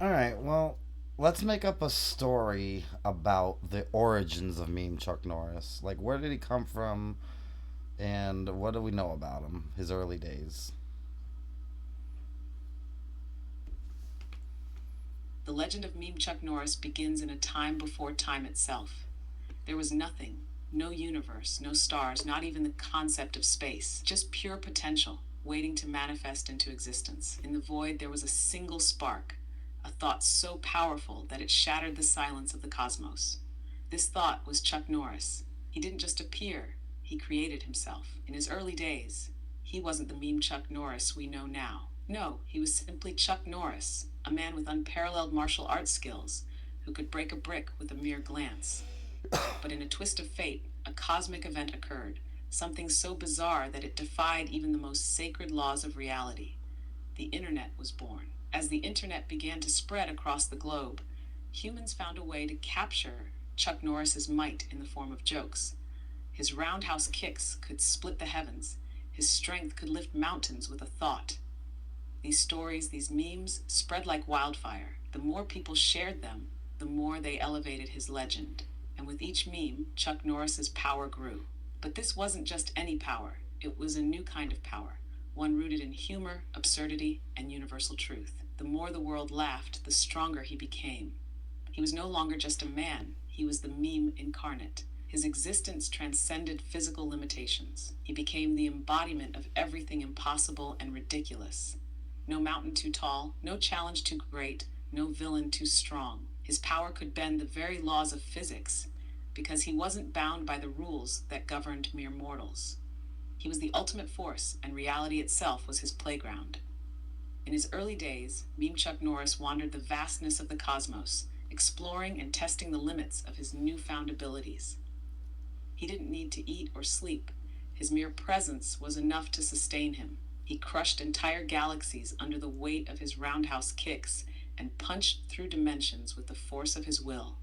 All right, well, let's make up a story about the origins of meme Chuck Norris. Like, where did he come from, and what do we know about him? His early days. The legend of Meme Chuck Norris begins in a time before time itself. There was nothing, no universe, no stars, not even the concept of space, just pure potential, waiting to manifest into existence. In the void, there was a single spark, a thought so powerful that it shattered the silence of the cosmos. This thought was Chuck Norris. He didn't just appear, he created himself. In his early days, he wasn't the meme Chuck Norris we know now. No, he was simply Chuck Norris, a man with unparalleled martial arts skills who could break a brick with a mere glance. But in a twist of fate, a cosmic event occurred, something so bizarre that it defied even the most sacred laws of reality. The internet was born. As the internet began to spread across the globe, humans found a way to capture Chuck Norris's might in the form of jokes. His roundhouse kicks could split the heavens. His strength could lift mountains with a thought. These stories, these memes, spread like wildfire. The more people shared them, the more they elevated his legend. And with each meme, Chuck Norris's power grew. But this wasn't just any power, it was a new kind of power, one rooted in humor, absurdity, and universal truth. The more the world laughed, the stronger he became. He was no longer just a man, he was the meme incarnate. His existence transcended physical limitations. He became the embodiment of everything impossible and ridiculous. No mountain too tall, no challenge too great, no villain too strong. His power could bend the very laws of physics because he wasn't bound by the rules that governed mere mortals. He was the ultimate force, and reality itself was his playground. In his early days, Meme Chuck Norris wandered the vastness of the cosmos, exploring and testing the limits of his newfound abilities. He didn't need to eat or sleep. His mere presence was enough to sustain him. He crushed entire galaxies under the weight of his roundhouse kicks and punched through dimensions with the force of his will.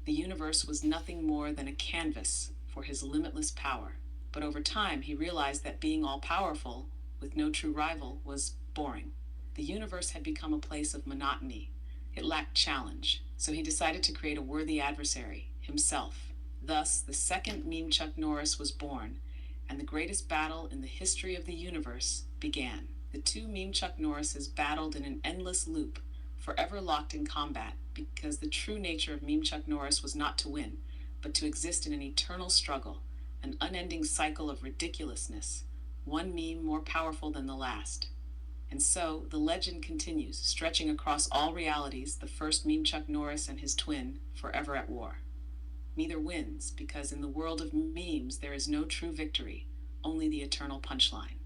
The universe was nothing more than a canvas for his limitless power. But over time, he realized that being all powerful, with no true rival, was boring. The universe had become a place of monotony. It lacked challenge, so he decided to create a worthy adversary, himself. Thus, the second meme Chuck Norris was born, and the greatest battle in the history of the universe began. The two meme Chuck Norrises battled in an endless loop, forever locked in combat, because the true nature of meme Chuck Norris was not to win, but to exist in an eternal struggle, an unending cycle of ridiculousness, one meme more powerful than the last. And so, the legend continues, stretching across all realities, the first meme Chuck Norris and his twin, forever at war. Neither wins, because in the world of memes there is no true victory, only the eternal punchline.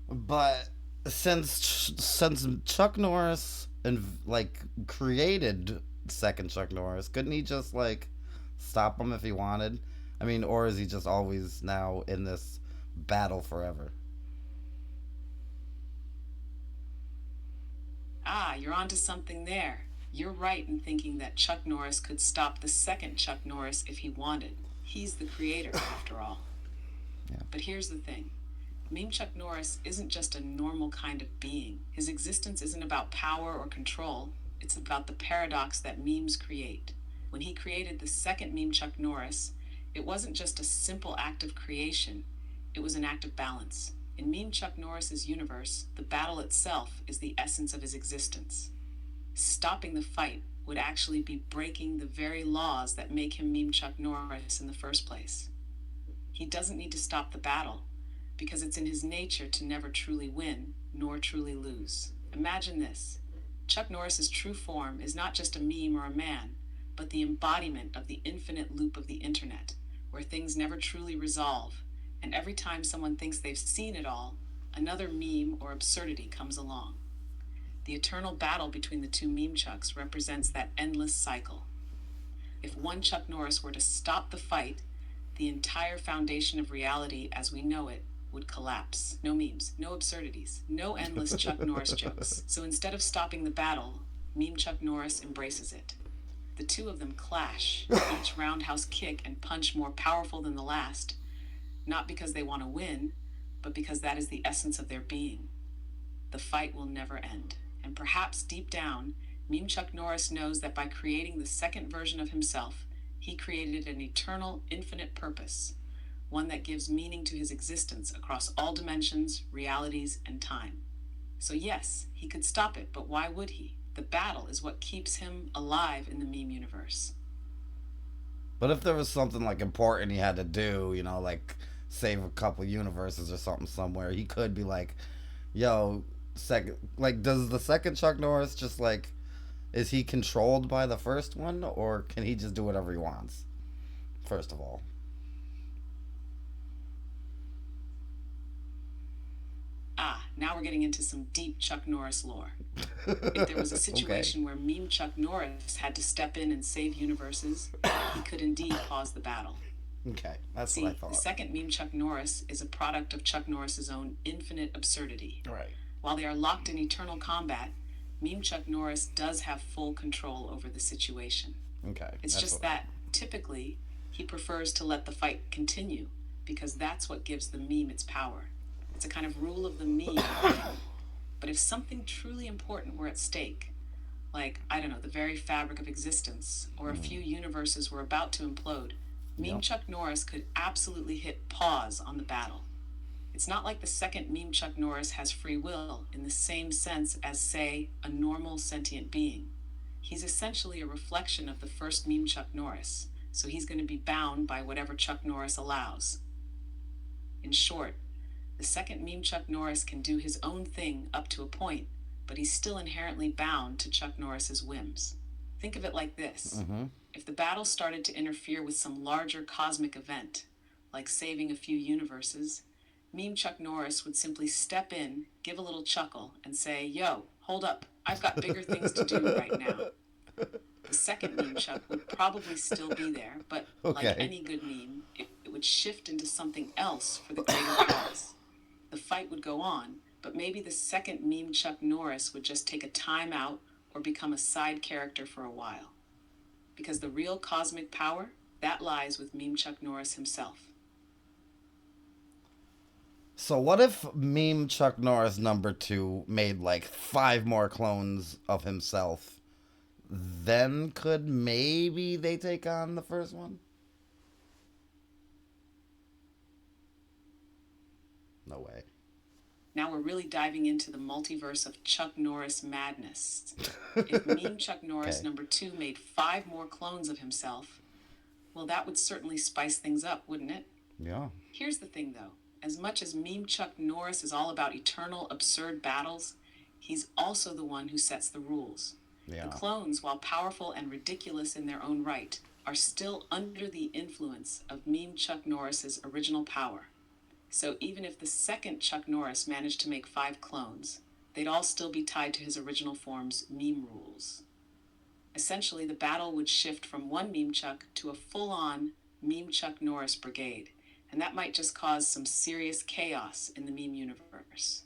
But since Chuck Norris and like created second Chuck Norris, couldn't he just like stop him if he wanted? I mean, or is he just always now in this battle forever? Ah, you're onto something there. You're right in thinking that Chuck Norris could stop the second Chuck Norris if he wanted. He's the creator, after all. Yeah. But here's the thing, Meme Chuck Norris isn't just a normal kind of being. His existence isn't about power or control, it's about the paradox that memes create. When he created the second Meme Chuck Norris, it wasn't just a simple act of creation, it was an act of balance. In Meme Chuck Norris's universe, the battle itself is the essence of his existence. Stopping the fight would actually be breaking the very laws that make him Meme Chuck Norris in the first place. He doesn't need to stop the battle, because it's in his nature to never truly win, nor truly lose. Imagine this, Chuck Norris's true form is not just a meme or a man, but the embodiment of the infinite loop of the internet, where things never truly resolve, and every time someone thinks they've seen it all, another meme or absurdity comes along. The eternal battle between the two meme Chucks represents that endless cycle. If one Chuck Norris were to stop the fight, the entire foundation of reality as we know it would collapse. No memes, no absurdities, no endless Chuck Norris jokes. So instead of stopping the battle, Meme Chuck Norris embraces it. The two of them clash, each roundhouse kick and punch more powerful than the last, not because they want to win, but because that is the essence of their being. The fight will never end. And perhaps deep down, Meme Chuck Norris knows that by creating the second version of himself, he created an eternal, infinite purpose, one that gives meaning to his existence across all dimensions, realities, and time. So, yes, he could stop it, but why would he? The battle is what keeps him alive in the meme universe. But if there was something like important he had to do, like save a couple universes or something somewhere, he could be like, "Yo, second, like, does the second Chuck Norris just like, is he controlled by the first one, or can he just do whatever he wants?" First of all, Ah, now we're getting into some deep Chuck Norris lore. If there was a okay, situation where Meme Chuck Norris had to step in and save universes, he could indeed pause the battle. okay, that's what I See, the thought. second Meme Chuck Norris is a product of Chuck Norris's own infinite absurdity. Right. While they are locked in eternal combat, Meme Chuck Norris does have full control over the situation. Okay, It's that's just what I that, thought. typically, he prefers to let the fight continue because that's what gives the meme its power. It's a kind of rule of the meme thing. But if something truly important were at stake, like, I don't know, the very fabric of existence, or a few universes were about to implode, Meme Yep. Chuck Norris could absolutely hit pause on the battle. It's not like the second Meme Chuck Norris has free will in the same sense as, say, a normal sentient being. He's essentially a reflection of the first Meme Chuck Norris, so he's going to be bound by whatever Chuck Norris allows. In short, the second Meme Chuck Norris can do his own thing up to a point, but he's still inherently bound to Chuck Norris's whims. Think of it like this. Mm-hmm. If the battle started to interfere with some larger cosmic event, like saving a few universes, Meme Chuck Norris would simply step in, give a little chuckle, and say, "Yo, hold up, I've got bigger things to do right now." The second meme Chuck would probably still be there, but like Okay. any good meme, it would shift into something else for the greater cause. The fight would go on, but maybe the second meme Chuck Norris would just take a time out or become a side character for a while. Because the real cosmic power, that lies with meme Chuck Norris himself. So what if meme Chuck Norris number two made like five more clones of himself? Then could maybe they take on the first one? No way. Now we're really diving into the multiverse of Chuck Norris madness. If meme Chuck Norris Okay. number two made five more clones of himself, well, that would certainly spice things up, wouldn't it? Yeah. Here's the thing, though. As much as meme Chuck Norris is all about eternal, absurd battles, he's also the one who sets the rules. The Yeah. clones, while powerful and ridiculous in their own right, are still under the influence of meme Chuck Norris's original power. So even if the second Chuck Norris managed to make five clones, they'd all still be tied to his original form's meme rules. Essentially, the battle would shift from one meme Chuck to a full-on meme Chuck Norris brigade, and that might just cause some serious chaos in the meme universe.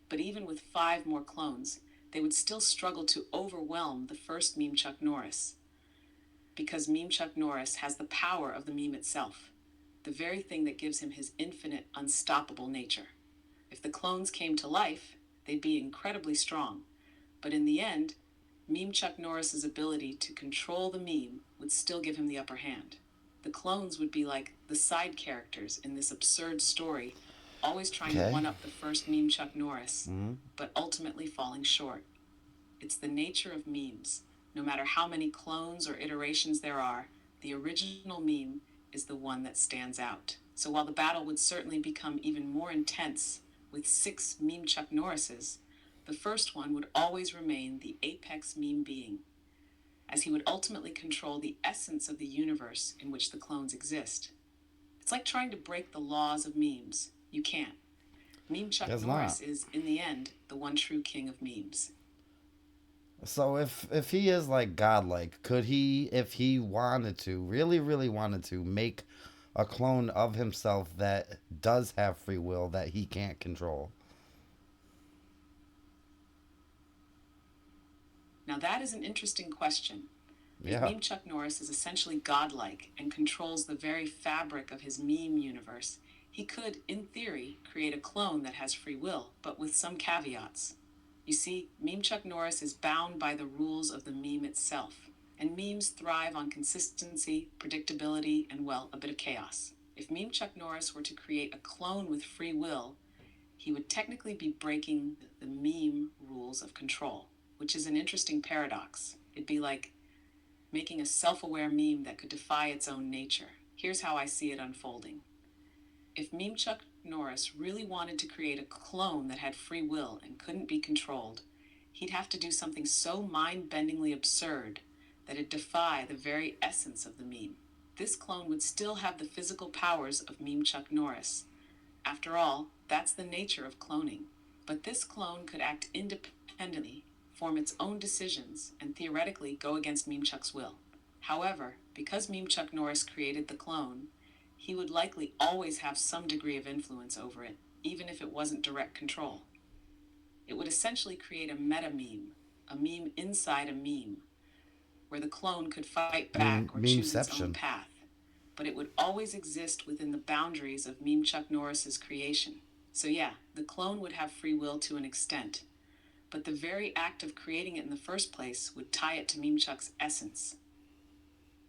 But even with five more clones, they would still struggle to overwhelm the first meme Chuck Norris, because meme Chuck Norris has the power of the meme itself, the very thing that gives him his infinite, unstoppable nature. If the clones came to life, they'd be incredibly strong, but in the end, meme Chuck Norris's ability to control the meme would still give him the upper hand. The clones would be like the side characters in this absurd story, always trying to Okay. one up the first meme Chuck Norris, Mm-hmm. but ultimately falling short. It's the nature of memes. No matter how many clones or iterations there are, the original meme is the one that stands out. So while the battle would certainly become even more intense with six meme Chuck Norrises, the first one would always remain the apex meme being, as he would ultimately control the essence of the universe in which the clones exist. It's like trying to break the laws of memes. You can't. Meme Chuck Guess not. Norris is, in the end, the one true king of memes. So if he is like godlike, could he, if he wanted to, really really wanted to, make a clone of himself that does have free will that he can't control? Now, that is an interesting question. If Yeah. meme Chuck Norris is essentially godlike and controls the very fabric of his meme universe, he could, in theory, create a clone that has free will, but with some caveats. You see, Meme Chuck Norris is bound by the rules of the meme itself, and memes thrive on consistency, predictability, and, well, a bit of chaos. If Meme Chuck Norris were to create a clone with free will, he would technically be breaking the meme rules of control, which is an interesting paradox. It'd be like making a self aware meme that could defy its own nature. Here's how I see it unfolding. If Meme Chuck Norris really wanted to create a clone that had free will and couldn't be controlled, he'd have to do something so mind bendingly absurd that it'd defy the very essence of the meme. This clone would still have the physical powers of Meme Chuck Norris. After all, that's the nature of cloning. But this clone could act independently, form its own decisions, and theoretically go against Meme Chuck's will. However, because Meme Chuck Norris created the clone, he would likely always have some degree of influence over it, even if it wasn't direct control. It would essentially create a meta meme, a meme inside a meme, where the clone could fight back or choose its own Memeception. path, but it would always exist within the boundaries of Meme Chuck Norris's creation. So yeah, the clone would have free will to an extent, but the very act of creating it in the first place would tie it to Meme Chuck's essence.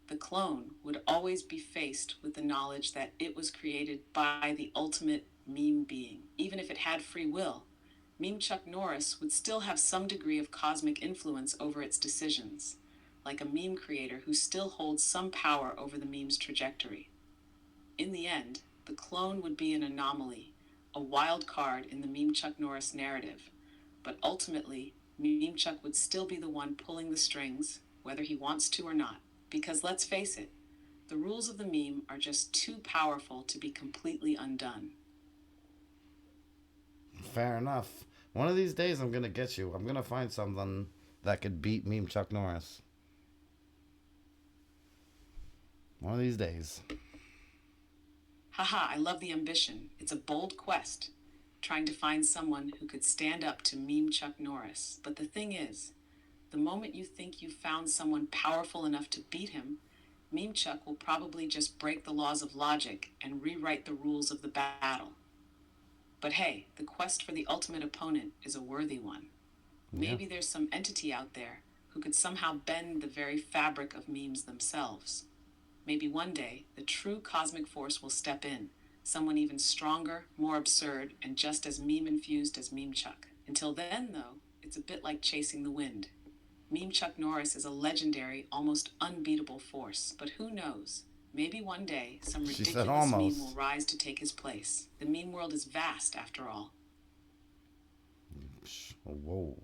The clone would always be faced with the knowledge that it was created by the ultimate meme being. Even if it had free will, Meme Chuck Norris would still have some degree of cosmic influence over its decisions, like a meme creator who still holds some power over the meme's trajectory. In the end, the clone would be an anomaly, a wild card in the Meme Chuck Norris narrative, but ultimately, Meme Chuck would still be the one pulling the strings, whether he wants to or not. Because let's face it, the rules of the meme are just too powerful to be completely undone. Fair enough. One of these days, I'm gonna get you. I'm gonna find something that could beat Meme Chuck Norris. One of these days. Haha, I love the ambition. It's a bold quest, trying to find someone who could stand up to Meme Chuck Norris. But the thing is, the moment you think you've found someone powerful enough to beat him, Meme Chuck will probably just break the laws of logic and rewrite the rules of the battle. But hey, the quest for the ultimate opponent is a worthy one. Yeah. Maybe there's some entity out there who could somehow bend the very fabric of memes themselves. Maybe one day, the true cosmic force will step in, someone even stronger, more absurd, and just as meme-infused as Meme Chuck. Until then, though, it's a bit like chasing the wind. Meme Chuck Norris is a legendary, almost unbeatable force, but who knows? Maybe one day, some She said ridiculous meme will almost. rise to take his place. The meme world is vast, after all. Whoa.